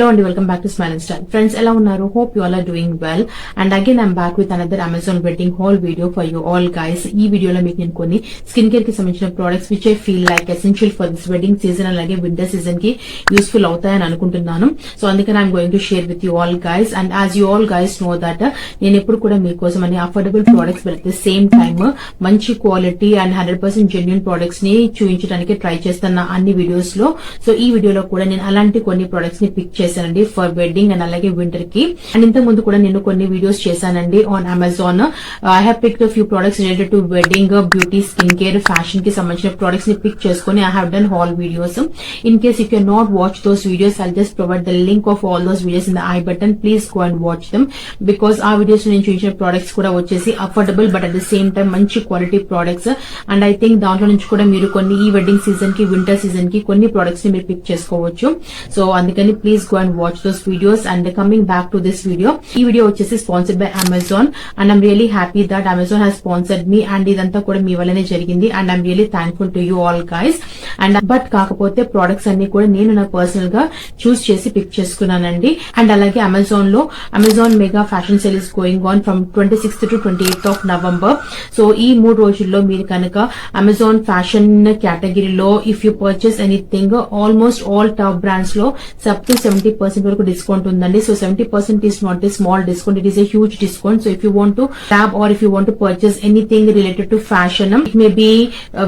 Hello and welcome back to Smile and Style. Friends, ela unnaru? Hope you all are doing well. And again I'm back with another Amazon wedding haul video for you all guys. Ee video lo meeku nenu konni skin care ki sambandhinchina products which I feel like essential for this wedding season alage winter season ki useful avutayani anukuntunnanu. So andukane I'm going to share with you all guys, and as you all guys know that nenu eppudu kuda meekosam ani affordable products but at the same time manchi quality and 100% genuine products ni చూయించడానికి try చేస్తున్నా అన్ని videos లో. So ఈ వీడియోలో కూడా నేను అలాంటి కొన్ని products ని పిక్ చేశానండి ఫర్ వెడ్డింగ్ అండ్ అలాగే వింటర్ కి. అండ్ ఇంతకు ముందు కూడా నేను కొన్ని వీడియోస్ చేశానండి on Amazon. I have picked few products related to wedding, beauty, skin care, fashion కి సంబంధించిన ప్రొడక్ట్స్ ని పిక్ చేసుకుని I have done hall videos. In case if you not watch those videos I just provide the link of all those videos in the I button. Please go and watch them because ఆ videos నేను చూపించిన products కూడా వచ్చేసి affordable but at the same time మంచి quality products. And I think దాంట్లో నుంచి కూడా మీరు కొన్ని ఈ వెడ్డింగ్ సీజన్ కి, వింటర్ సీజన్ కి కొన్ని ప్రొడక్ట్స్ ని మీరు పిక్ చేసుకోవచ్చు. సో అందుకని please go and watch those videos. And coming back to this video, ఈ వీడియో వచ్చేసి sponsored by Amazon and I'm really happy that Amazon has sponsored me. And ఇదంతా కూడా మీ వల్లనే జరిగింది and I'm really thankful to you all guys. And but కాకపోతే products అన్ని కూడా నేను నా పర్సనల్ గా చూస్ చేసి పిక్ చేసుకున్నానండి. అండ్ అలాగే అమెజాన్ లో Amazon mega fashion sale is going on from 26th to 28th of November. So ఈ 3 రోజుల్లో మీరు కనుక అమెజాన్ ఫ్యాషన్ కేటగిరీలో if you purchase anything almost all top brands లో up to 70% వరకు డిస్కౌంట్ ఉందండి. So 70% is not a small discount, it is a huge discount. So if you want to grab or if you want to purchase anything related to fashion, it may be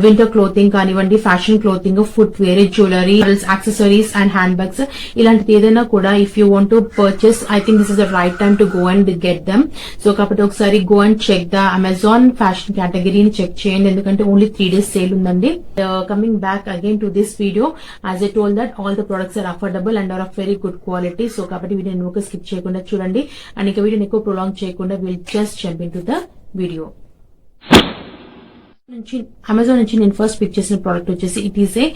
winter clothing కానివ్వండి, fashion clothing, footwear, jewellery, accessories and hand bags, ఇలాంటిది ఏదైనా కూడా if you want to purchase I think this is the right time to go and get them. So కాబట్టి ఒకసారి go and check the Amazon fashion కేటగిరీని check చేయండి ఎందుకంటే only 3 days sale ఉందండి. Coming back again to this video, as I told that all the products are affordable and are of very good quality. So కాబట్టి వీడియోని ఒక skip చేయకుండా చూడండి and ఇక వీడియోని ఎక్కువ ప్రొలాంగ్ చేయకుండా will just jump in to the video. Amazon నుంచి నేను ఫస్ట్ పిక్ చేసిన ప్రోడక్ట్ వచ్చేసి it is a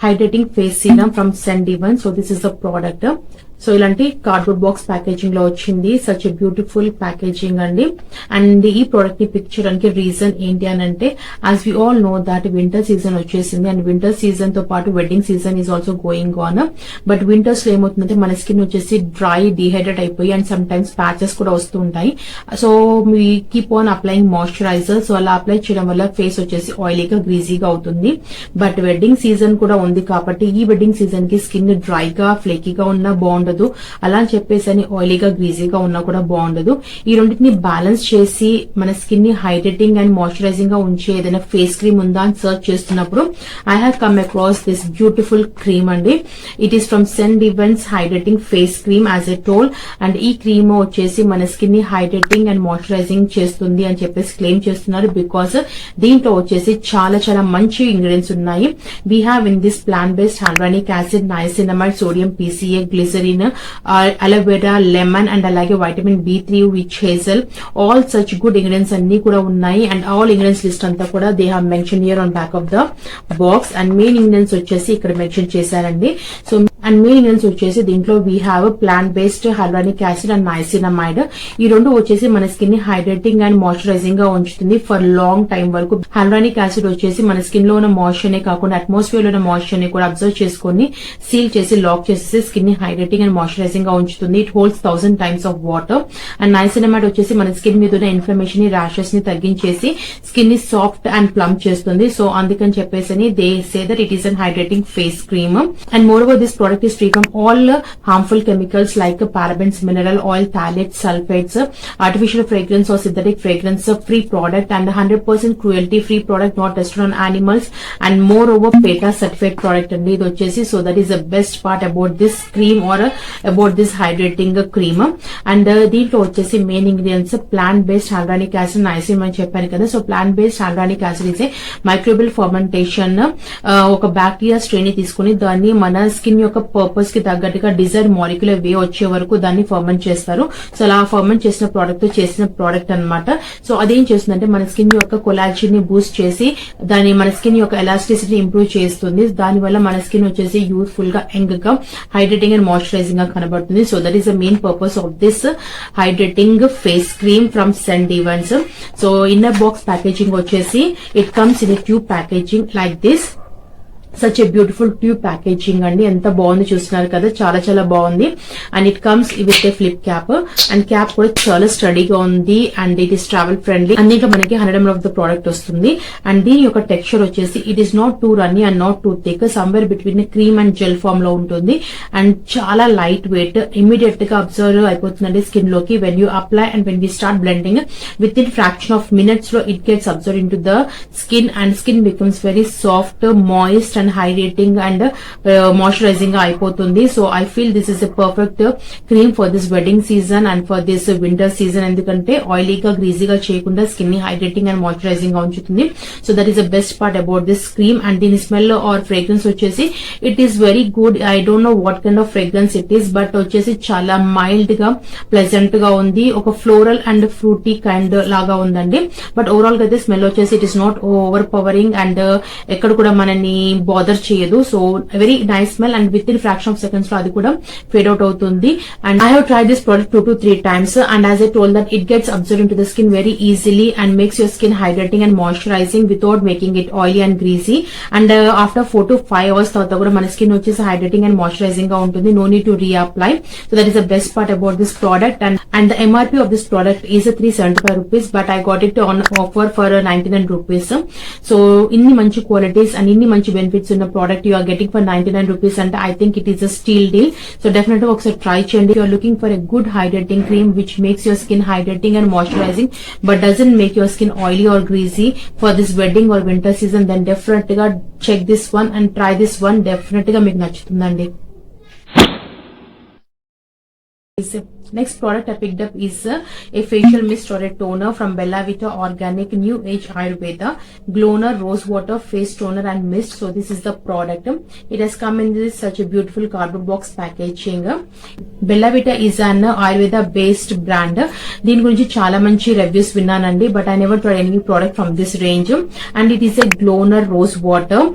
hydrating face serum from సెండివన్. So this is the product. So ఇలాంటి కార్డ్బోర్డ్ బాక్స్ ప్యాకేజింగ్ లో వచ్చింది. సచ్ ఎ బ్యూటిఫుల్ ప్యాకేజింగ్ అండి. And ఈ ప్రోడక్ట్ ని పిక్ చేయడానికి రీజన్ ఏంటి అని అంటే as we all know that winter season వచ్చేసింది అండ్ వింటర్ సీజన్ తో పాటు wedding season is also going on. But winters లో ఏమవుతుందంటే మన స్కిన్ వచ్చేసి డ్రై, డిహైడ్రేట్ అయిపోయి అండ్ సమ్ టైమ్స్ ప్యాచెస్ కూడా వస్తూ ఉంటాయి. So me keep on applying moisturiser. So అలా అప్లై చేయడం వల్ల ఫేస్ వచ్చేసి ఆయిలీగా, గ్రీజీగా అవుతుంది. బట్ వెడ్డింగ్ సీజన్ కూడా ఉంది కాబట్టి ఈ వెడ్డింగ్ సీజన్ కి స్కిన్ డ్రైగా, ఫ్లేకీగా ఉన్నా బాగుండదు, అలా అని చెప్పేసి అని ఆయిలీగా, గ్రీజీగా ఉన్నా కూడా బాగుండదు. ఈ రెండింటిని బ్యాలెన్స్ చేసి మన స్కిన్ ని హైడ్రేటింగ్ అండ్ మాయిశ్చరైజింగ్ గా ఉంచే ఏదైనా ఫేస్ క్రీమ్ ఉందా అని సర్చ్ చేస్తున్నప్పుడు I have come across this beautiful cream అండి. ఇట్ ఈస్ ఫ్రమ్ సెండివన్స్ hydrating face cream as I told. And ఈ క్రీమ్ వచ్చేసి మన స్కిన్ ని హైడ్రేటింగ్ అండ్ మాయిశ్చరైజింగ్ చేస్తుంది అని చెప్పేసి క్లెయిమ్ చేస్తున్నారు బికాస్ దీంట్లో వచ్చేసి చాలా చాలా మంచి ఇంగ్రీడియంట్స్ ఉన్నాయి. We have in this plant based hyaluronic acid, niacinamide, sodium PCA, glycerin, aloe vera, lemon and అలాగే vitamin B3, witch hazel, all such good ingredients అన్ని కూడా ఉన్నాయి. అండ్ ఆల్ ఇంగ్రీడియంట్స్ లిస్ట్ అంతా కూడా they have mention here on back of the box. And main ingredients వచ్చేసి ఇక్కడ mention చేశారండి. So and main ingredients వచ్చేసి దీంట్లో we have plant based hyaluronic acid and niacinamide. ఈ రెండు వచ్చేసి మన స్కిన్ ని హైడ్రేటింగ్ అండ్ మాయిశ్చరైజింగ్ గా ఉంచుతుంది ఫర్ లాంగ్ టైం వరకు. hyaluronic acid వచ్చేసి మన స్కిన్ లో ఉన్న మాయిశ్చర్ నే కాకుండా అట్మాస్ఫియర్ లో ఉన్న మాయిశ్చర్ ని కూడా అబ్జర్వ్ చేసుకుని సీల్ చేసి లాక్ చేసేసి స్కిన్ ని హైడ్రేటింగ్ అండ్ మాయిశ్చరైజింగ్ గా ఉంచుతుంది. It holds 1000 times of water. And niacinamide వచ్చేసి మన స్కిన్ మీద ఉన్న ఇన్ఫ్లమేషన్ ని, ర్యాషెస్ ని తగ్గించేసి స్కిన్ ని సాఫ్ట్ అండ్ ప్లమ్ చేస్తుంది. సో అందుకని చెప్పేసి they say that it is an hydrating face cream. And more over this product is free from all harmful chemicals like parabens, mineral oil, phthalates, sulfates, artificial fragrance or synthetic fragrance free product and 100% cruelty free product not tested on animals and moreover PETA certified product andi idu vachesi. So that is the best part about this cream or about this hydrating cream. And దీంట్లో వచ్చేసి main ingredients plant based hyaluronic acid, niacinamide అని చెప్పాను కదా. So plant based hyaluronic acid is a microbial fermentation. ఒక bacteria strain ని తీసుకుని దాన్ని మన స్కిన్ యొక్క పర్పస్ కి తగ్గట్టుగా డిజైర్ మాలిక్యులర్ వే వచ్చే వరకు దాన్ని ఫర్మెంట్ చేస్తారు. సో అలా ఫర్మెంట్ చేసిన ప్రోడక్ట్ తో చేసిన ప్రోడక్ట్ అన్నమాట. సో అదేం చేస్తుందంటే మన స్కిన్ యొక్క కొలాజిన్ ని బూస్ట్ చేసి దాని మన స్కిన్ యొక్క ఎలాస్టిసిటీ ఇంప్రూవ్ చేస్తుంది. దాని వల్ల మన స్కిన్ వచ్చేసి యూత్ఫుల్ గా, యంగ్ గా, హైడ్రేటింగ్ అండ్ మాయిశ్చరైజింగ్ గా కనబడుతుంది. So that is the main purpose of this hydrating face cream from సెండివన్స్. సో ఇన్నర్ బాక్స్ ప్యాకేజింగ్ వచ్చేసి it comes in tube packaging like this. Such a beautiful tube packaging అండి, ఎంత బాగుంది చూస్తున్నారు కదా, చాలా చాలా బాగుంది. And it comes with a flip cap, and cap కూడా చాలా స్టడీగా ఉంది, and it is travel friendly. అన్నిట్లో మనకి 100 ml ఆఫ్ ద ప్రోడక్ట్ వస్తుంది. అండ్ దీని యొక్క టెక్స్చర్ వచ్చేసి it is not too runny and not too thick, somewhere between cream and gel form లో ఉంటుంది. అండ్ చాలా లైట్ వెయిట్, ఇమీడియట్ గా అబ్జర్వ్ అయిపోతుందండి స్కిన్ లోకి. When you apply and when we start blending, within fraction of minutes లో it gets absorb in to the skin, and skin becomes very soft, moist and hydrating and moisturising గా అయిపోతుంది. So I feel this is a perfect cream for this wedding season and for this winter season, ఎందుకంటే ఆయిలీగా గ్రీజీగా చేయకుండా skin ని hydrating and moisturising గా ఉంచుతుంది. So that is the best part about this cream. And దీని smell are fragrance వచ్చేసి it is very good. I don't know what kind of fragrance it is, but వచ్చేసి చాలా mild గా pleasant గా ఉంది, ఒక ఫ్లోరల్ అండ్ ఫ్రూటీ కైండ్ లాగా ఉందండి. బట్ ఓవరాల్ గా అయితే స్మెల్ వచ్చేసి it is not over pouring and ఎక్కడ కూడా మనని బాదర్ చేయదు. So very nice smell, and with in fraction of seconds లో అది కూడా ఫేడ్ అవుట్ అవుతుంది. And I have tried this product 2 to 3 times, and as I told that it gets absorbed into the skin very easily and makes your skin hydrating and moisturizing without making it oily and greasy. And after 4 to 5 hours తర్వాత కూడా మన skin వచ్చేసి hydrating and moisturising గా ఉంటుంది. No need to reapply. So that is the best part about this product. And the MRP of this product is 375 rupees, but I got it on offer for 99 rupees. So ఇన్ని మంచి qualities and ఇన్ని మంచి benefits ఉన్న product you are getting for 99 rupees అంటే I think it is a steal deal. So definite గా ఒకసారి try చేయండి. You are looking for a good hydrating cream which makes your skin hydrating and moisturising but doesn't make your skin oily or greasy for this wedding or winter season, then definite గా check this one and try this one. Definite గా మీకు నచ్చుతుందండి. Next product I picked up is a facial mist or a toner from Bella Vita Organic New Age Ayurveda Gloner Rose Water Face Toner and Mist. So this is the product. It has come in this such a beautiful cardboard box packaging. Bella Vita is an Ayurveda based brand. దీని గురించి చాలా మంచి reviews విన్నానండి, but I never tried any product from this range. And it is a Glowner rose water.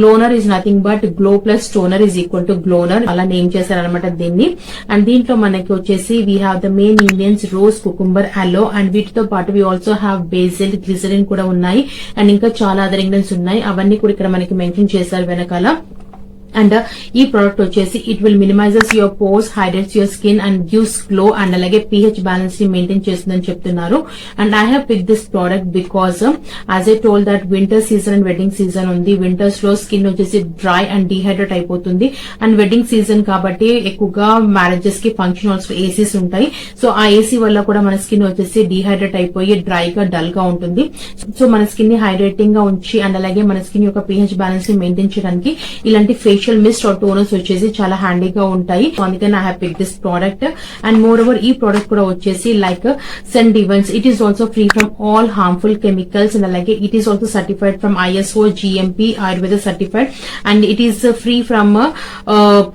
Glowner is nothing but glow plus toner is equal to Glowner, అలా name చేశారనమాట దీన్ని. And దీంట్లో మనకి వచ్చేసి we have the main ingredients rose, cucumber, aloe, and వీటితో పాటు we also have basil, glycerin కూడా ఉన్నాయి, అండ్ ఇంకా చాలా అదర్ ఇంగ్రీడియంట్స్ ఉన్నాయి. అవన్నీ కూడా ఇక్కడ మనకి మెన్షన్ చేశారు వెనకాల. అండ్ ఈ ప్రోడక్ట్ వచ్చేసి it will minimises your pores, hydrates your skin and gives glow, and అలాగే pH బ్యాలెన్స్ ని మెయింటైన్ చేస్తుందని చెప్తున్నారు. And I have pick this product because as I told that winter season and wedding season ఉంది. Winters లో skin వచ్చేసి dry and dehydrate అయిపోతుంది, and wedding season కాబట్టి ఎక్కువగా మ్యారేజెస్ కి ఫంక్షన్ హాల్స్ లో ఏసీస్ ఉంటాయి. సో ఆ ఏసీ వల్ల కూడా మన స్కిన్ వచ్చేసి డిహైడ్రేట్ అయిపోయి డ్రై గా డల్ గా ఉంటుంది. సో మన స్కిన్ ని హైడ్రేటింగ్ గా ఉంచి అండ్ అలాగే మన స్కిన్ యొక్క pH బ్యాలెన్స్ ని మెయింటైన్ చేయడానికి ఇలాంటి ఫేషియల్ మిస్ట్ ఆర్ టోనర్స్ వచ్చేసి చాలా హ్యాండీగా ఉంటాయి. అందుకని I have pick this product. And moreover ఈ ప్రోడక్ట్ కూడా వచ్చేసి like scent events, it is also free from all harmful chemicals, and అలాగే it is also certified from ISO GMP Ayurveda certified, and it is free from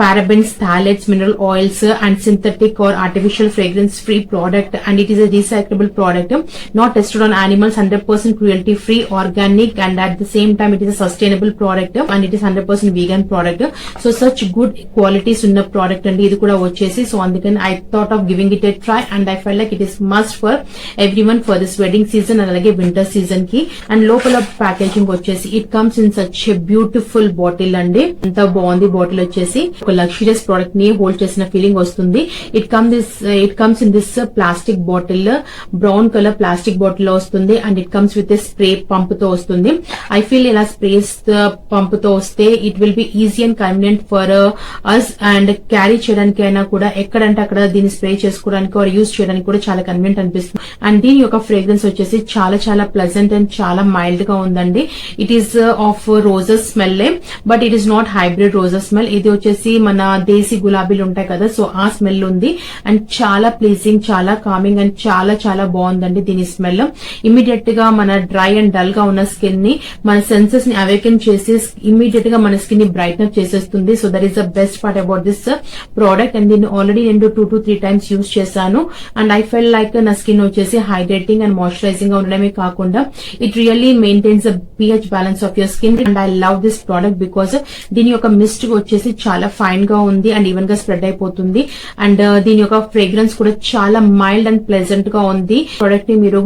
parabens, phthalates, mineral oils, and synthetic or artificial fragrance free product, and it is a recyclable product, not tested on animals, 100% cruelty free, organic, and at the same time it is a sustainable product, and it is 100% vegan product. So such good qualities ఉన్న product అండి ఇది కూడా వచ్చేసి. So అందుకని I thought of giving it a try, and I felt like it is must for everyone for this wedding season and అలాగే winter season కి. And లోపల packaging వచ్చేసి it comes in such a beautiful bottle అండి, ఎంత బాగుంది bottle వచ్చేసి. ఒక luxurious product ని హోల్డ్ చేసిన ఫీలింగ్ వస్తుంది. It comes in this plastic bottle, brown colour plastic bottle లో వస్తుంది, and it comes with spray pump తో వస్తుంది. ఐ ఫీల్ ఇలా స్ప్రేస్ పంప్ తో వస్తే it will be easy and convenient for us, and carry చేయడానికి అయినా కూడా ఎక్కడంటే అక్కడ దీన్ని స్ప్రే చేసుకోవడానికి ఆర్ యూజ్ చేయడానికి కూడా చాలా కన్వీనియంట్ అనిపిస్తుంది. అండ్ దీని యొక్క ఫ్రేగ్రెన్స్ వచ్చేసి చాలా చాలా ప్లెజెంట్ అండ్ చాలా మైల్డ్ గా ఉందండి. It is of roses smell, but it is not hybrid roses smell. ఇది వచ్చేసి మన దేశీ గులాబీలు ఉంటాయి కదా, సో ఆ స్మెల్ ఉంది. అండ్ చాలా ప్లీజింగ్, చాలా కామింగ్, అండ్ చాలా చాలా బాగుందండి దీని స్మెల్. ఇమీడియట్ గా మన డ్రై అండ్ డల్ గా ఉన్న స్కిన్ ని, మన సెన్సెస్ ని అవేకెన్ చేసి ఇమీడియట్ గా మన స్కిన్ ని బ్రైట్నప్ చేసేస్తుంది. So that is the best part about this product. And దీన్ని ఆల్రెడీ నేను 2 to 3 times యూజ్ చేశాను. అండ్ ఐ ఫెల్ లైక్ నా స్కిన్ వచ్చేసి హైడ్రేటింగ్ అండ్ మాయిశ్చరైజింగ్ గా ఉండడమే కాకుండా it really maintains the pH balance of your skin. And I love this product because దీని యొక్క మిస్ట్ వచ్చేసి చాలా ఫైన్ గా ఉంది అండ్ ఈవెన్ గా స్ప్రెడ్ అయిపోతుంది. అండ్ దీని యొక్క ఫ్రేగ్రెన్స్ కూడా చాలా మైల్డ్ అండ్ ప్లెజెంట్ గా ఉంది. ప్రోడక్ట్ ని మీరు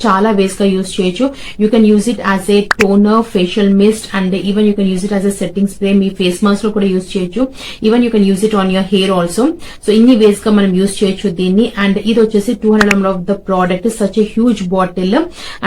చాలా వేస్ గా యూజ్ చేయొచ్చు. You can use it as a toner, facial mist, and even you can use it as a setting spray. మీ ఫేస్ మాస్క్ లో కూడా యూజ్ చేయొచ్చు. Even you can use it on your hair also. So ఇన్ని ways గా మనం use చేయొచ్చు దీన్ని. And ఇది వచ్చేసి 200 ml of the product, such a huge bottle.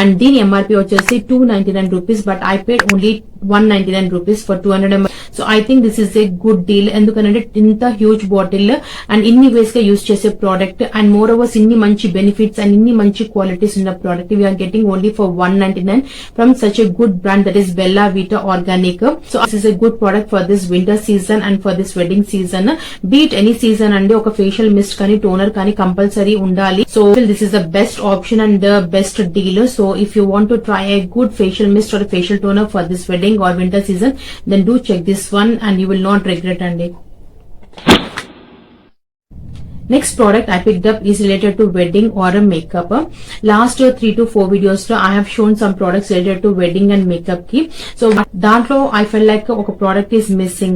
And దీని ఎంఆర్పీ వచ్చేసి 299 rupees, but I paid only 199 rupees for 200 ml. So I think this is a good deal. ఎందుకంటే ఇంత హ్యూజ్ బాటిల్ అండ్ ఇన్ని ways గా use చేసే product and more overs ఇన్ని మంచి benefits and ఇన్ని మంచి క్వాలిటీస్ ఉన్న product we're getting only for 199 from such a good brand that is Bella Vita Organic. So this is a good product for this winter season and for this wedding season. But any season అండి, ఒక facial mist కానీ toner కానీ compulsory ఉండాలి. So this is the best option and the best deal. So if you want to try a good facial mist or facial toner for this wedding are winter season, then do check this one and you will not regret andi. Next product I picked up is related to wedding or a makeup. Last 3 to 4 videos lo I have shown some products related to wedding and makeup ki. So dantlo I felt like oka product is missing.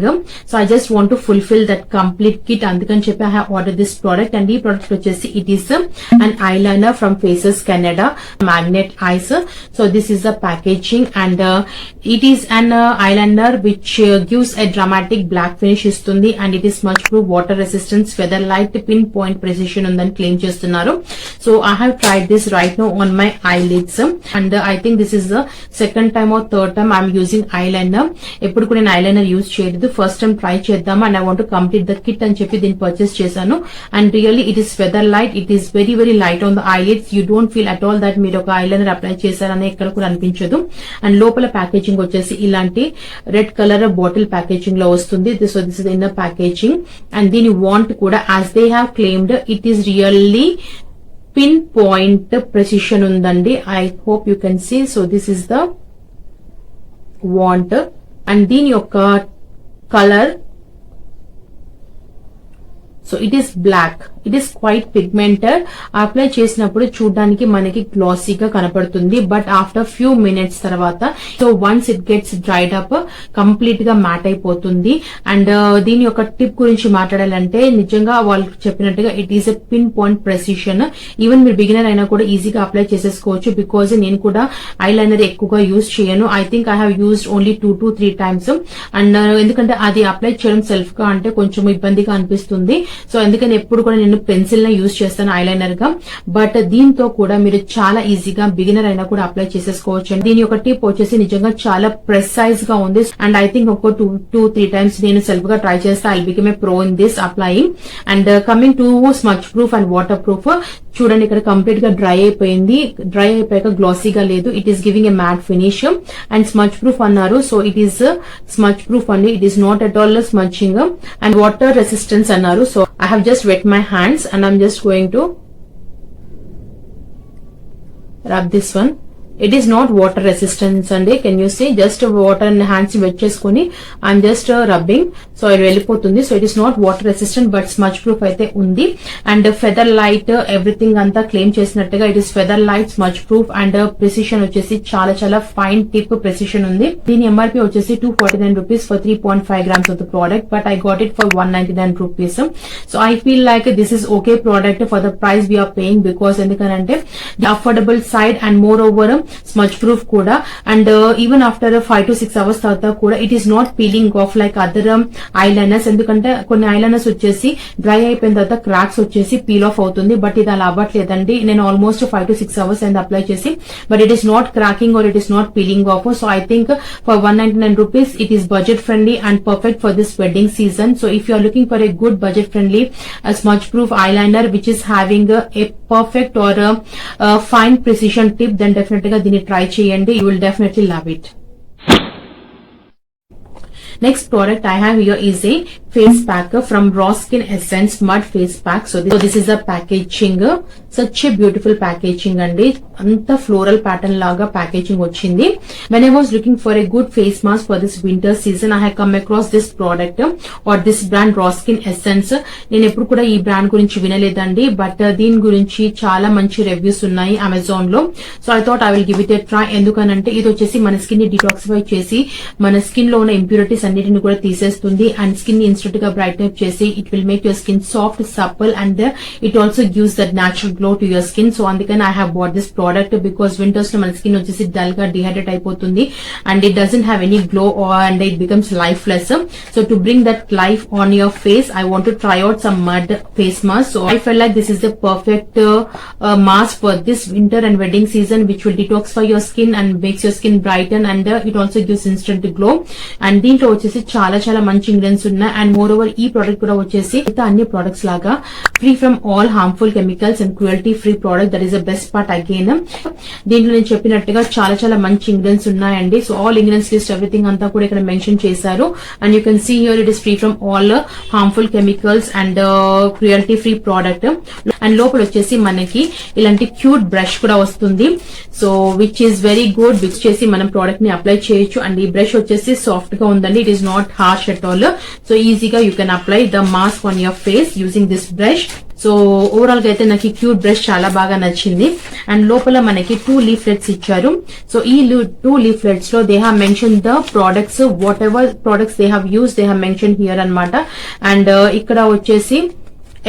So I just want to fulfill that complete kit. Andukani cheppi I have ordered this product, and ee product vachesi it is an eyeliner from Faces Canada, Magnet Eyes. So this is the packaging, and it is an eyeliner which gives a dramatic black finish istundi, and it is smudge proof, water resistance, feather light, pin point precision ఉందని claim చేస్తున్నారు. So I have tried this right now on my eyelids, and I think this is the second time or third time I'm using eyeliner. ఎప్పుడు కూడా నేను eyeliner use చేయలేదు, first time try చేద్దాం and I want complete the kit అని చెప్పి దీన్ని purchase చేశాను. And really it is feather light, it is very very light on the eyelids. You don't feel at all that మీరు ఒక eyeliner apply చేశారని ఎక్కడ కూడా అనిపించదు. అండ్ లోపల ప్యాకేజింగ్ వచ్చేసి ఇలాంటి రెడ్ కలర్ బాటిల్ ప్యాకేజింగ్ లో వస్తుంది. So this is inner packaging, and దీని వాంట్ కూడా as they have claimed it is really pinpoint precision undandi. I hope you can see. So this is the wand, and deen yokka color, so it is black, it is quite pigmented. Apply చేసినప్పుడు చూడడానికి మనకి గ్లాసీగా కనపడుతుంది, but after few minutes తర్వాత so once it gets dried up complete గా mat అయిపోతుంది. And దీని యొక్క tip గురించి మాట్లాడాలంటే నిజంగా వాళ్ళు చెప్పినట్టుగా it is a pin point precision. Even మీరు బిగినర్ అయినా కూడా ఈజీగా అప్లై చేసేసుకోవచ్చు, బికాజ్ నేను కూడా ఐలైనర్ ఎక్కువగా యూజ్ చేయను. I think I have used only 2 to 3 times. And ఎందుకంటే అది అప్లై చేయడం సెల్ఫ్ గా అంటే కొంచెం ఇబ్బందిగా అనిపిస్తుంది. సో అందుకని ఎప్పుడు కూడా నేను పెన్సిల్ ని యూజ్ చేస్తాను ఐలైనర్ గా, బట్ దీంతో కూడా మీరు చాలా ఈజీగా బిగినర్ అయినా కూడా అప్లై చేసేసుకోవచ్చు. దీని యొక్క టిప్ వచ్చేసి నిజంగా చాలా ప్రెసైజ్ గా ఉంది. అండ్ ఐ థింక్ ఒక 2 to 3 times నేను సెల్ఫ్ గా ట్రై చేస్తే I become a pro in this applying. And coming to smudge proof and water proof, చూడండి ఇక్కడ కంప్లీట్ గా డ్రై అయిపోయింది. డ్రై అయిపోయాక గ్లాసీగా లేదు, it is giving a matte finish. And smudge proof అన్నారు, so it is smudge proof అండి, it is not at all smudging. And water resistance అన్నారు. So I have just wet my hands and I'm just going to rub this one. It is not water resistance అండి, can you see just water and hands wet చేసుకుని I'm just rubbing, so ఇది వెళ్ళిపోతుంది. So it is not water resistant but smudge proof అయితే ఉంది. And feather light everything అంతా claim చేసినట్టుగా it is feather light, smudge proof, and precision వచ్చేసి చాలా చాలా ఫైన్ టిప్ ప్రెసిషన్ ఉంది. దీని ఎంఆర్పీ వచ్చేసి 249 rupees for 3.5 grams of the product, but I got it for 199 rupees. So I feel like this is okay product for the price we're paying, because ఎందుకంటే affordable side and moreover smudge proof కూడా. And even after 5 to 6 hours తర్వాత కూడా it is not peeling off like other eyeliners. ఎందుకంటే కొన్ని eyeliners వచ్చేసి dry అయిపోయిన తర్వాత cracks వచ్చేసి పీల్ ఆఫ్ అవుతుంది, బట్ ఇది అలా అవ్వట్లేదండి. నేను ఆల్మోస్ట్ 5 to 6 hours అయింది అప్లై చేసి, but it is not cracking or it is not peeling off. So I think for 199 rupees it is budget friendly and perfect for this wedding season. So if you are looking for a good budget friendly smudge proof eyeliner which is having a perfect or a fine precision tip, then definitely దీన్ని try చేయండి, you will definitely love it. Next product I have here is a face pack from Raw Skin Essence Mud Face Pack. So this is a packaging. Such a beautiful packaging andi. Anta floral pattern laga packaging vachindi. When I was looking for a good face mask for this winter season, I have come across this product or this brand Raw Skin Essence. నేను ఎప్పుడు కూడా ఈ brand గురించి వినలేదండి, but దీని గురించి చాలా మంచి reviews ఉన్నాయి అమెజాన్ లో. So I thought I will give it a try. ఎందుకనంటే ఇది వచ్చేసి మన స్కిన్ ని డిటాక్సిఫై చేసి మన స్కిన్ లో ఉన్న ఇంప్యూరిటీస్ అన్నిటిని కూడా తీసేస్తుంది అండ్ స్కిన్ ని ఇన్స్టెంట్ గా బ్రైట్ అప్ చేసి it will make your skin soft, supple and it also gives that natural glow to your skin. So అందుకని I have bought this product because winters లో మన skin వచ్చేసి dull గా dehydrate అయిపోతుంది and it doesn't have any glow and it becomes lifeless. So to bring that life on your face, I want to try out some mud face mask. So I felt like this is the perfect mask for this winter and wedding season, which will detoxify your skin and makes your skin brighten and it also gives instant glow. And దీంట్లో వచ్చేసి చాలా చాలా మంచి ingredients ఉన్నాయి and moreover ఈ product కూడా వచ్చేసి మిగతా అన్ని ప్రొడక్ట్స్ లాగా free from all harmful chemicals and cruelty free product. That is the best part again. దీంట్లో నేను చెప్పినట్టుగా చాలా చాలా మంచి ఇంగ్రీడియెంట్స్ ఉన్నాయండి. So all ingredients list everything అంతా కూడా ఇక్కడ మెన్షన్ చేశారు and you can see here it is free from all harmful chemicals and cruelty free product. And లోపల వచ్చేసి మనకి ఇలాంటి క్యూట్ బ్రష్ కూడా వస్తుంది. So which is very good. Which చేసి మనం ప్రోడక్ట్ ని అప్లై చేయొచ్చు అండ్ ఈ బ్రష్ వచ్చేసి సాఫ్ట్ గా ఉందండి. It is not harsh at all. So ఈజీగా you can apply the mask on your face using this brush. So overall గా అయితే నాకు క్యూట్ బ్రష్ చాలా బాగా నచ్చింది అండ్ లోపల మనకి 2 leaflets ఇచ్చారు. సో ఈ 2 leaflets లో they have mention the products, what ever products they have use they have mention here అన్నమాట. అండ్ ఇక్కడ వచ్చేసి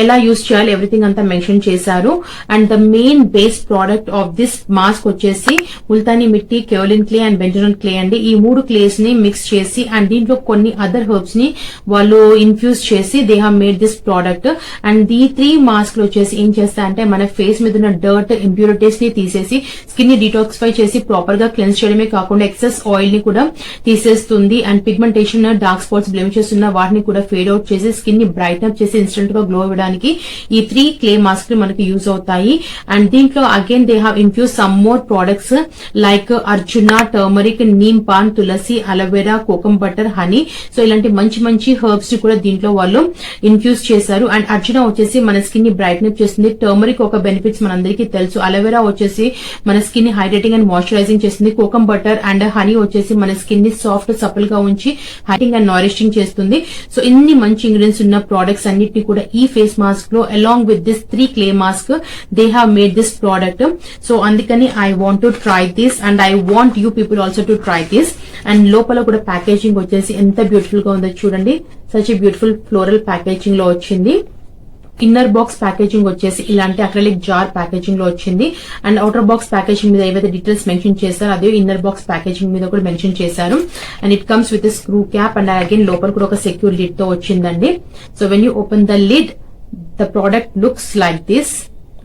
ఎలా యూజ్ చేయాలి ఎవ్రీథింగ్ అంతా మెన్షన్ చేశారు. And the main base product of this mask వచ్చేసి ముల్తానీ మిట్టి, కేవలిన్ క్లే అండ్ బెంజనల్ క్లే అండి. ఈ 3 క్లేస్ ని మిక్స్ చేసి అండ్ దీంట్లో కొన్ని అదర్ హెర్బ్స్ ని వాళ్ళు ఇన్ఫ్యూజ్ చేసి they have made this product. And ఈ 3 మాస్క్ లో వచ్చేసి ఏం చేస్తాయంటే మన ఫేస్ మీద ఉన్న డర్ట్, ఇంప్యూరిటీస్ ని తీసేసి స్కిన్ ని డిటాక్సిఫై చేసి ప్రాపర్ గా క్లెన్స్ చేయడమే కాకుండా ఎక్సెస్ ఆయిల్ ని కూడా తీసేస్తుంది and pigmentation, dark spots, blemishes ఉన్న వాటిని కూడా ఫేడ్ అవుట్ చేసి స్కిన్ ని బ్రైట్ అప్ చేసి ఇన్స్టెంట్ గా గ్లో ఈ 3 క్లే మాస్క్ మనకి యూజ్ అవుతాయి. అండ్ దీంట్లో again they have infuse some more products like arjuna, turmeric, neem paan, tulsi, aloe vera, kokum butter, honey. So ఇలాంటి మంచి మంచి హెర్బ్స్ ని కూడా దీంట్లో వాళ్ళు ఇన్ఫ్యూజ్ చేశారు. అండ్ అర్జున వచ్చేసి మన స్కిన్ ని బ్రైట్న్ అప్ చేస్తుంది. టర్మరిక్ ఒక బెనిఫిట్స్ మనందరికీ తెలుసు. అలోవెరా వచ్చేసి మన స్కిన్ ని హైడ్రేటింగ్ అండ్ మాయిశ్చరైజింగ్ చేస్తుంది. కోకం బటర్ అండ్ హనీ వచ్చేసి మన స్కిన్ ని సాఫ్ట్, సపల్ గా ఉంచి హైడ్రేటింగ్ అండ్ నారిషింగ్ చేస్తుంది. సో ఇన్ని మంచి ఇంగ్రీడియెంట్స్ ఉన్న ప్రొడక్ట్స్ అన్నిటిని కూడా ఈ face mask lo along with this 3 clay mask they have made this product. So andikani I want to try this and I want you people also to try this. And lopala kuda packaging vachesi enta beautiful ga undo chudandi. Such a beautiful floral packaging lo vachindi. Inner box packaging వచ్చేసి ఇలాంటి acrylic jar packaging లో వచ్చింది and outer box packaging మీద ఏవైతే details mention చేశారో అదే inner box packaging మీద కూడా మెన్షన్ చేశారు. And it comes with screw cap and again లోపల కూడా ఒక సెక్యూర్ లిడ్ తో వచ్చిందండి. So when you open the lid the product looks like this.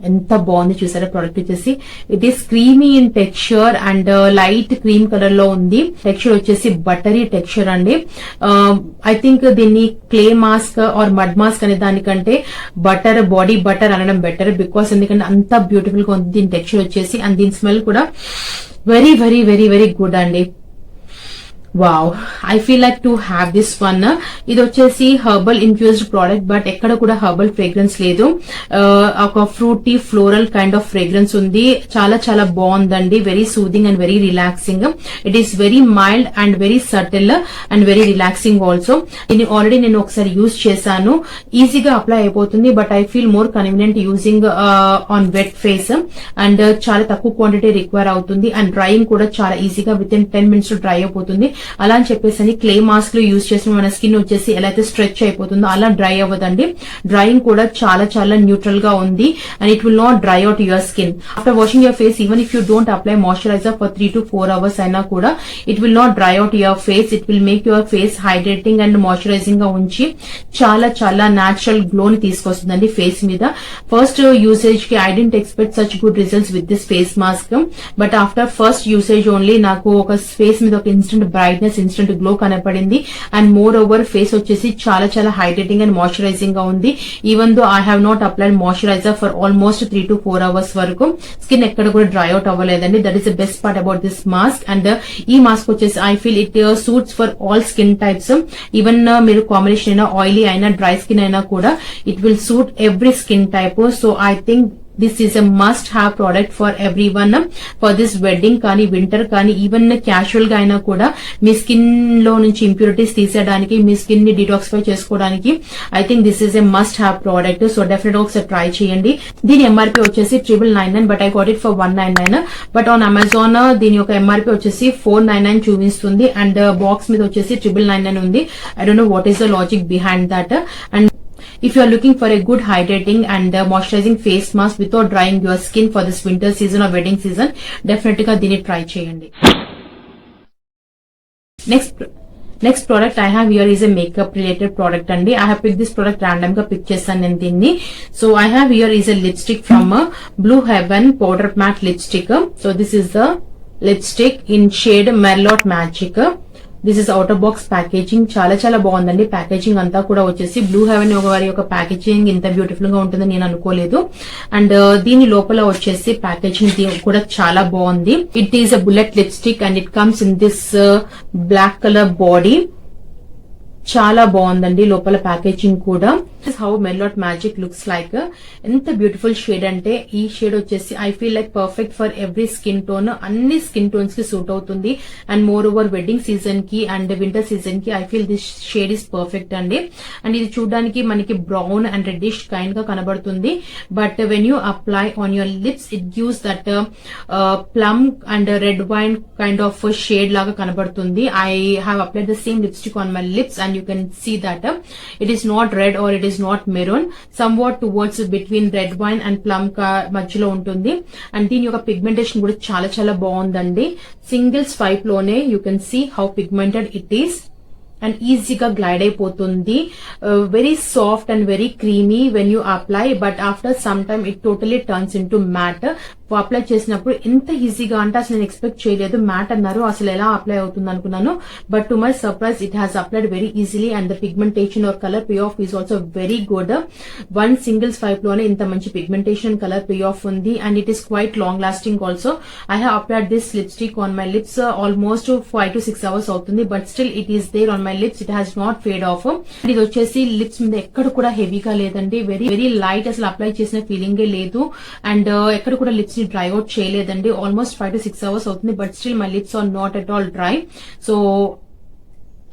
ఎంత బాగుంది చూసారా ప్రోడక్ట్ వచ్చేసి. It is creamy in texture and light cream colour లో ఉంది. టెక్స్చర్ వచ్చేసి బటరీ టెక్స్చర్ అండి. ఐ థింక్ దీన్ని clay mask are mud mask అనే దానికంటే బటర్, బాడీ బటర్ అనడం బెటర్ బికాస్ ఎందుకంటే అంత బ్యూటిఫుల్ గా ఉంది దీని టెక్స్చర్ వచ్చేసి. అండ్ దీని స్మెల్ కూడా very very very very good అండి. Wow, I feel like to have this one. ఇది వచ్చేసి హర్బల్ ఇన్ఫ్యూజ్డ్ ప్రోడక్ట్ బట్ ఎక్కడ కూడా హర్బల్ ఫ్రేగ్రెన్స్ లేదు. ఒక fruity floral kind of fragrance ఉంది. చాలా చాలా బాగుందండి. Very soothing and very relaxing. It is very mild and very subtle and very relaxing also. ఇది ఆల్రెడీ నేను ఒకసారి యూజ్ చేశాను. ఈజీగా అప్లై అయిపోతుంది but I feel more convenient using on wet face and చాలా తక్కువ క్వాంటిటీ రిక్వైర్ అవుతుంది and drying కూడా చాలా ఈజీగా విత్ ఇన్ 10 minutes డ్రై అయిపోతుంది. అలా అని చెప్పేసి క్లే మాస్క్ లో యూజ్ చేసిన మన స్కిన్ వచ్చేసి ఎలా అయితే స్ట్రెచ్ అయిపోతుందో అలా డ్రై అవ్వదండి. డ్రైయింగ్ కూడా చాలా చాలా న్యూట్రల్ గా ఉంది and it will not dry out your skin after washing your face. Even if you don't apply moisturiser for 3 to 4 hours అయినా కూడా it will not dry out your face. It will make your face hydrating and moisturising గా ఉంచి చాలా చాలా natural glow ని తీసుకొస్తుందండి face మీద. First usage కి I didn't expect such good results with this face mask but after first usage only నాకు ఒక face మీద ఒక instant bright brightness, instant glow కనపడింది. అండ్ మోర్ ఓవర్ ఫేస్ వచ్చేసి చాలా చాలా హైడ్రేటింగ్ అండ్ మాయిశ్చరైజింగ్ గా ఉంది. Even though I have not applied moisturiser for almost 3 to 4 hours వరకు స్కిన్ ఎక్కడ కూడా డ్రై అవుట్ అవ్వలేదండి. That is the best part about this mask. And ఈ మాస్క్ వచ్చేసి I feel it suits for all skin types. Even మీరు combination అయినా, oily అయినా, dry skin అయినా కూడా it will suit every skin type. So I think this is a must have product for every one for this wedding కానీ, winter కానీ, even casual గా అయినా కూడా మీ స్కిన్ లో నుంచి ఇంప్యూరిటీస్ తీసేయడానికి, మీ స్కిన్ ని డిటాక్సిఫై చేసుకోవడానికి I think this is a must have product. So definite గా ఒకసారి ట్రై చేయండి. దీని ఎంఆర్పీ వచ్చేసి 999, but I got it for 199. But on Amazon దీని యొక్క ఎంఆర్పీ వచ్చేసి 499 చూపిస్తుంది. అండ్ బాక్స్ మీద వచ్చేసి 999 ఉంది. I don't know what is the logic behind that. And if you are looking for a good hydrating and moisturizing face mask without drying your skin for this winter season or wedding season, definitely ga dini try cheyandi. Next product I have here is a makeup related product andi. I have picked this product random ga pick chesanu nenu dinni. So I have here is a lipstick from Blue Heaven powder matte lipstick. So this is the lipstick in shade Merlot Magic. This is outer box packaging. చాలా చాలా బాగుందండి packaging అంతా కూడా వచ్చేసి. Blue haven వారి యొక్క packaging ఇంత beautiful గా ఉంటుందని నేను అనుకోలేదు. అండ్ దీని లోపల వచ్చేసి ప్యాకేజింగ్ కూడా చాలా బాగుంది. It is a bullet lipstick and it comes in this black colour body. చాలా బాగుందండి లోపల ప్యాకేజింగ్ కూడా. How Merlot magic looks like. ఎంత బ్యూటిఫుల్ షేడ్ అంటే ఈ షేడ్ వచ్చేసి I feel like perfect for every skin tone. అన్ని స్కిన్ టోన్స్ కి సూట్ అవుతుంది. And moreover wedding season కి అండ్ వింటర్ సీజన్ కి I feel this shade is perfect అండి. అండ్ ఇది చూడడానికి మనకి బ్రౌన్ అండ్ రెడ్డిష్ కైండ్ గా కనబడుతుంది. But when you apply on your lips it gives that plum and red wine kind of shade లాగా కనబడుతుంది. I have applied the same lipstick on my lips and you can see that it is not red or it is not maroon, somewhat towards between red wine and plum మధ్యలో ఉంటుంది. And దీని యొక్క pigmentation కూడా చాలా చాలా బాగుందండి. Single swipe లోనే you can see how pigmented it is. And ఈజీగా గ్లైడ్ అయిపోతుంది. Very soft and very creamy when you apply, but after some time it totally turns into matte. Apply చేసినప్పుడు ఎంత ఈజీగా అంటే అసలు నేను ఎక్స్పెక్ట్ చేయలేదు. మ్యాట్ అన్నారు, అసలు ఎలా అప్లై అవుతుంది అనుకున్నాను. But to my surprise it has applied very easily and the pigmentation or colour pay of is also very good. One single swipe లోనే ఇంత మంచి పిగ్మెంటేషన్ కలర్ పే ఆఫ్ ఉంది. And it is quite long lasting also. I have applied this lipstick on my lips almost 5 to 6 hours అవుతుంది. But still it is there on my lips. It has not fade off. ఇది వచ్చేసి lips మీద ఎక్కడ కూడా హెవీగా లేదండి. Very very light, అసలు apply చేసిన ఫీలింగే లేదు. అండ్ ఎక్కడ కూడా లిప్స్ ని డ్రై అవుట్ చేయలేదండి. ఆల్మోస్ట్ 5 to 6 hours అవుతుంది. But still my lips are not at all dry. So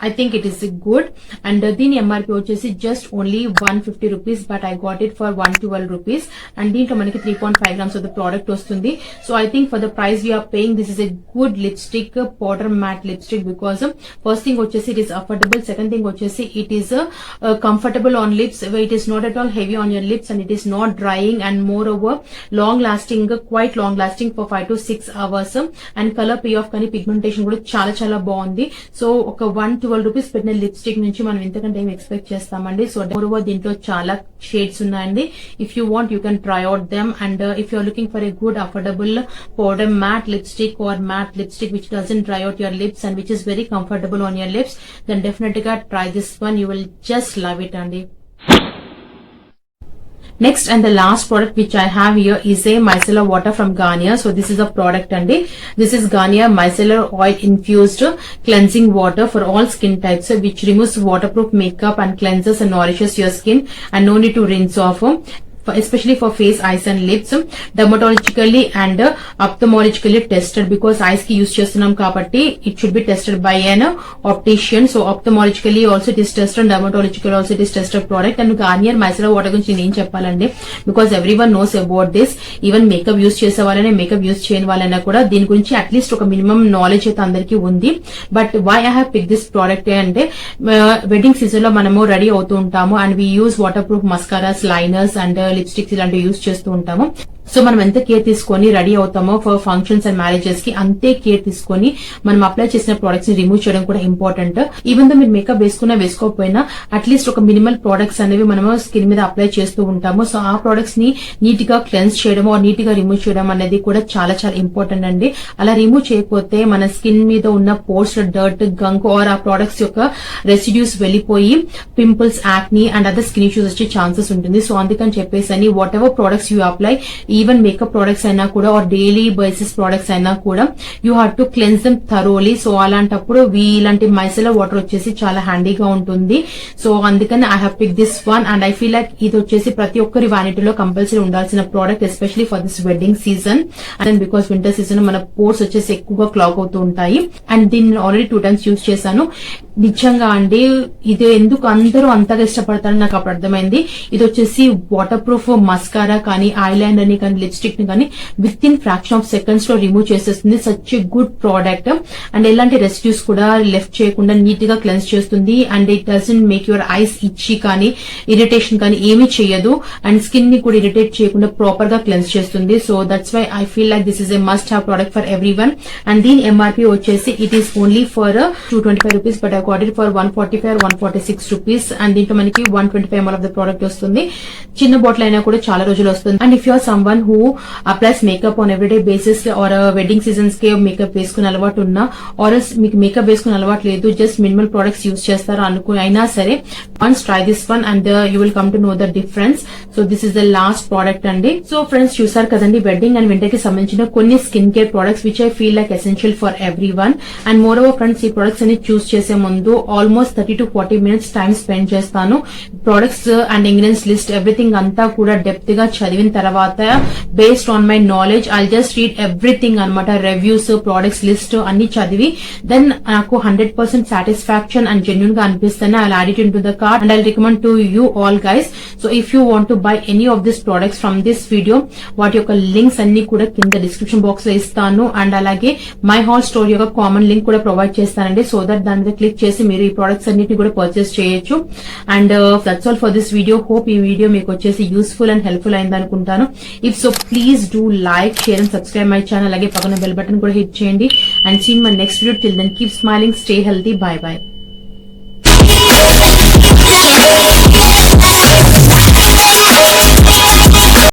I think it is good. And దీని ఎంఆర్పీ వచ్చేసి just only 150 rupees, but I got it for 112 rupees. And దీంట్లో మనకి 3.5 grams of the product వస్తుంది. So I think for the price we're paying this is a good lipstick, powder matte lipstick. Because first thing వచ్చేసి it is affordable. Second thing వచ్చేసి it is comfortable on lips. It is not at all heavy on your lips and it is not drying. And moreover long lasting, quite long lasting for 5 to 6 hours. And colour pay off కానీ pigmentation కూడా చాలా చాలా బాగుంది. So ఒక 112 rupees పెట్టిన lipstick నుంచి మనం ఇంతకంటే ఏం ఎక్స్పెక్ట్ చేస్తామండి. సో మోర్ దీంట్లో చాలా షేడ్స్ ఉన్నాయండి. If you want you can try out them. And if you're looking for a good affordable powder matte lipstick or matte lipstick which doesn't dry out your lips and which is very comfortable on your lips, then definite గా try this one. You will just love it అండి. Next and the last product which I have here is a micellar water from Garnier. So this is a product and this is Garnier micellar oil infused cleansing water for all skin types, which removes waterproof makeup and cleanses and nourishes your skin and no need to rinse off. Especially for face, eyes and lips, dermatologically and ophthalmologically tested, because eyes ki use chestunnam kabatti it should be tested by an optician. So ophthalmologically also it is tested and dermatologically also it is tested product. And Garnier micellar water gurinchi nenu cheppalandi, because everyone knows about this. Even makeup use chese valane, makeup use cheyani valana kuda deen gurinchi at least oka minimum knowledge aithe andariki undi. But why I have picked this product ante wedding season lo manamu ready avutu untamu and we use waterproof mascaras, liners and lipsticks ఇలాంటివి use చేస్తూ ఉంటాము. So మనం ఎంత care తీసుకొని ready అవుతామో for functions and marriages కి అంతే care తీసుకొని మనం అప్లై చేసిన ప్రొడక్ట్స్ ని రిమూవ్ చేయడం కూడా ఇంపార్టెంట్. ఈవెన్ దో మీరు మేకప్ వేసుకున్నా వేసుకోకపోయినా అట్లీస్ట్ ఒక మినిమల్ ప్రొడక్ట్స్ అనేవి మనము స్కిన్ మీద అప్లై చేస్తూ ఉంటాము. సో ఆ ప్రొడక్ట్స్ ని నీట్ గా క్లెన్స్ చేయడం నీట్ గా రిమూవ్ చేయడం అనేది కూడా చాలా చాలా ఇంపార్టెంట్ అండి. అలా రిమూవ్ చేయకపోతే మన స్కిన్ మీద ఉన్న పోర్స్, డర్ట్, గంక్ ఆర్ ఆ ప్రొడక్ట్స్ యొక్క రెసిడ్యూస్ వెళ్లిపోయి pimples, acne and other skin issues వచ్చే ఛాన్సెస్ ఉంటుంది. సో అందుకని చెప్పేసి whatever products you apply, even makeup products అయినా కూడా ఆర్ డైలీ బేసిస్ ప్రొడక్ట్స్ అయినా కూడా you have to cleanse them thoroughly. So అలాంటప్పుడు ఇలాంటి మైసెలర్ వాటర్ వచ్చేసి చాలా హ్యాండీగా ఉంటుంది. సో అందుకని I have pick this one and I feel like ఇది వచ్చేసి ప్రతి ఒక్కరి వ్యానిటీలో కంపల్సరీ ఉండాల్సిన product, especially for this wedding season. And because winter season మన పోర్స్ వచ్చేసి ఎక్కువగా క్లాగ్ అవుతూ ఉంటాయి. అండ్ దీన్ని ఆల్రెడీ 2 times యూజ్ చేశాను. నిజంగా అండి ఇది ఎందుకు అందరూ అంతగా ఇష్టపడతారని నాకు అప్పుడు అర్థమైంది. ఇది వచ్చేసి వాటర్ ప్రూఫ్ మస్కారా కానీ, ఐలైనర్ ని కానీ, లిప్స్టిక్ ని కానీ with in fraction of seconds లో రిమూవ్ చేసేస్తుంది. Such a good product and ఎలాంటి రెసిడ్యూస్ కూడా లెఫ్ట్ చేయకుండా నీట్ గా క్లెన్స్ చేస్తుంది. And it doesn't make your eyes ఇచ్చి కానీ, ఇరిటేషన్ కానీ ఏమీ చేయదు. అండ్ స్కిన్ ని కూడా ఇరిటేట్ చేయకుండా ప్రాపర్ గా క్లెన్స్ చేస్తుంది. So that's why I feel like this is a must have product for every one. And దీని ఎంఆర్పీ వచ్చేసి it is only for 225 rupees, but I got it for 145 146 rupees. And దీంట్లో మనకి 125 ml of the product వస్తుంది. చిన్న bottle అయినా కూడా చాలా రోజులు వస్తుంది. And if you're someone who applies makeup on everyday basis or wedding seasons కి మేకప్ వేసుకునే అలవాటు ఉన్నా ఆర్ మీకు మేకప్ వేసుకునే అలవాటు లేదు, జస్ట్ మినిమల్ ప్రొడక్ట్స్ యూజ్ చేస్తారు అయినా సరే once try this one and you will come to know the difference. So this is the last product అండి. సో ఫ్రెండ్స్ చూసారు కదండి వెడ్డింగ్ అండ్ వింటర్ కి సంబంధించిన కొన్ని skin care products which I feel like essential for every one. And moreover friends ఈ products అన్ని choose చేసే ముందు almost 30 to 40 minutes time spend చేస్తాను. Products and ingredients list everything అంతా కూడా డెప్త్ గా చదివిన తర్వాత based on my knowledge I just read everything అనమాట. రివ్యూస్, ప్రొడక్ట్స్ లిస్ట్ అన్ని చదివి దెన్ నాకు 100% సాటిస్ఫాక్షన్ అండ్ జెన్యూన్ గా అనిపిస్తేనే I add it in to the cart and I recommend to you all guys. So if you want to buy any of this products from this video వాటి యొక్క links అన్ని కూడా కింద description box లో ఇస్తాను. And అలాగే my hall store యొక్క common link కూడా ప్రొవైడ్ చేస్తానండి. సో దట్ దాని మీద క్లిక్ చేసి మీరు ఈ ప్రొడక్ట్స్ అన్నిటిని కూడా పర్చేస్ చేయొచ్చు. And that's all for this video. Hope ఈ వీడియో మీకు వచ్చేసి యూస్ఫుల్ అండ్ హెల్ప్ఫుల్ అయింది అనుకుంటాను. If so please do like, share and subscribe my channel. అలాగే పక్కన బెల్ బటన్ కూడా హిట్ చేయండి. And seen my next video. Till then keep smiling, stay healthy, bye by.